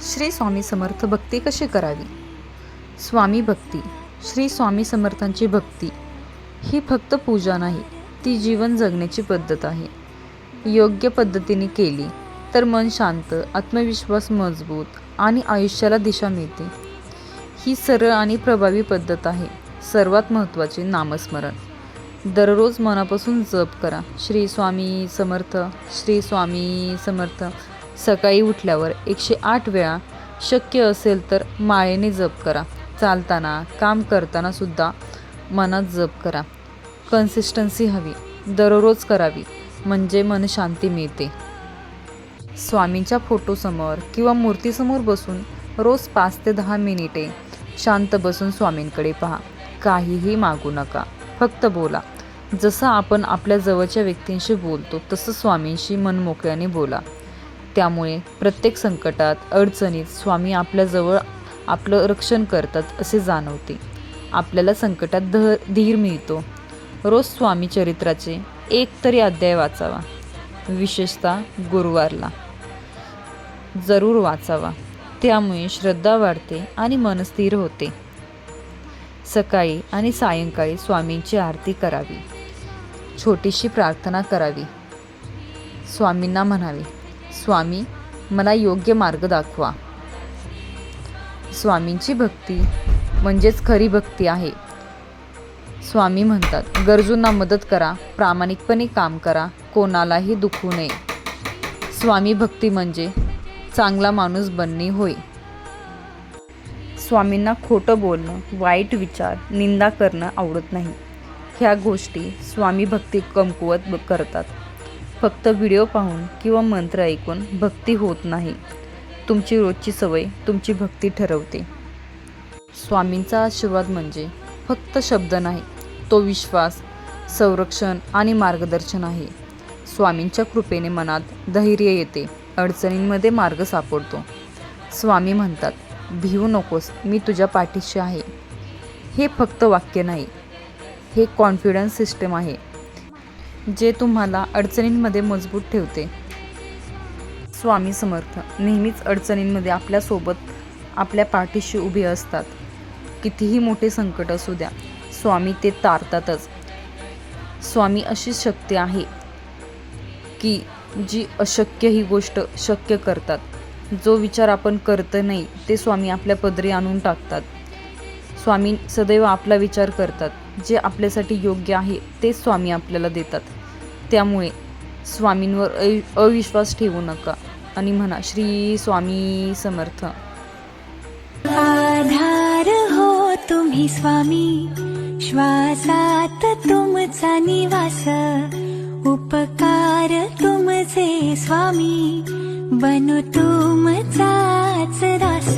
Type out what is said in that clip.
श्री स्वामी समर्थ भक्ती कशी करावी? स्वामी भक्ती. श्री स्वामी समर्थांची भक्ती ही फक्त पूजा नाही, ती जीवन जगण्याची पद्धत आहे. योग्य पद्धतीने केली तर मन शांत, आत्मविश्वास मजबूत आणि आयुष्याला दिशा मिळते. ही सरळ आणि प्रभावी पद्धत आहे. सर्वात महत्त्वाचे नामस्मरण. दररोज मनापासून जप करा. श्री स्वामी समर्थ, श्री स्वामी समर्थ. सकाळी उठल्यावर 108 वेळा, शक्य असेल तर माळेने जप करा. चालताना, काम करताना सुद्धा मनात जप करा. कन्सिस्टन्सी हवी, दररोज करावी, म्हणजे मनशांती मिळते. स्वामींच्या फोटोसमोर किंवा मूर्तीसमोर बसून रोज 5 ते 10 मिनिटे शांत बसून स्वामींकडे पहा. काहीही मागू नका, फक्त बोला. जसं आपण आपल्या जवळच्या व्यक्तींशी बोलतो तसं स्वामींशी मनमोकळ्याने बोला. त्यामुळे प्रत्येक संकटात, अडचणीत स्वामी आपल्याजवळ आपलं रक्षण करतात असे जाणवते. आपल्याला संकटात धीर मिळतो. रोज स्वामी चरित्राचे एक तरी अध्याय वाचावा. विशेषतः गुरुवारला जरूर वाचावा. त्यामुळे श्रद्धा वाढते आणि मन स्थिर होते. सकाळी आणि सायंकाळी स्वामींची आरती करावी. छोटीशी प्रार्थना करावी. स्वामींना म्हणावे, स्वामी मला योग्य मार्ग दाखवा. स्वामींची भक्ती म्हणजेच खरी भक्ती आहे. स्वामी म्हणतात, गरजूंना मदत करा, प्रामाणिकपणे काम करा, कोणालाही दुखवू नये. स्वामी भक्ती म्हणजे चांगला माणूस बनणे होय. स्वामींना खोटं बोलणं, वाईट विचार, निंदा करणं आवडत नाही. ह्या गोष्टी स्वामी भक्ती कमकुवत करतात. फक्त व्हिडिओ पाहून किंवा मंत्र ऐकून भक्ती होत नाही. तुमची रोजची सवय तुमची भक्ती ठरवते. स्वामींचा आशीर्वाद म्हणजे फक्त शब्द नाही, तो विश्वास, संरक्षण आणि मार्गदर्शन आहे. स्वामींच्या कृपेने मनात धैर्य येते, अडचणींमध्ये मार्ग सापडतो. स्वामी म्हणतात, भिवू नकोस, मी तुझ्या पाठीशी आहे. हे फक्त वाक्य नाही, हे कॉन्फिडन्स सिस्टम आहे, जे तुम्हाला अडचणींमध्ये मजबूत ठेवते. स्वामी समर्थ नेहमीच अडचणींमध्ये आपल्यासोबत, आपल्या पाठीशी उभे असतात. कितीही मोठे संकट असू द्या, स्वामी ते तारतातच. स्वामी अशी शक्ती आहे की जी अशक्य ही गोष्ट शक्य करतात. जो विचार आपण करत नाही ते स्वामी आपल्या पदरी आणून टाकतात. स्वामी सदैव आपला विचार करतात. जे आपल्यासाठी योग्य आहे तेच स्वामी आपल्याला देतात. त्यामुळे स्वामींवर अविश्वास ठेवू नका आणि म्हणा, श्री स्वामी समर्थ. आधार हो तुम्ही स्वामी, श्वासात तुमचा निवास, उपकार तुमचे स्वामी, बनू तुमचाच दास.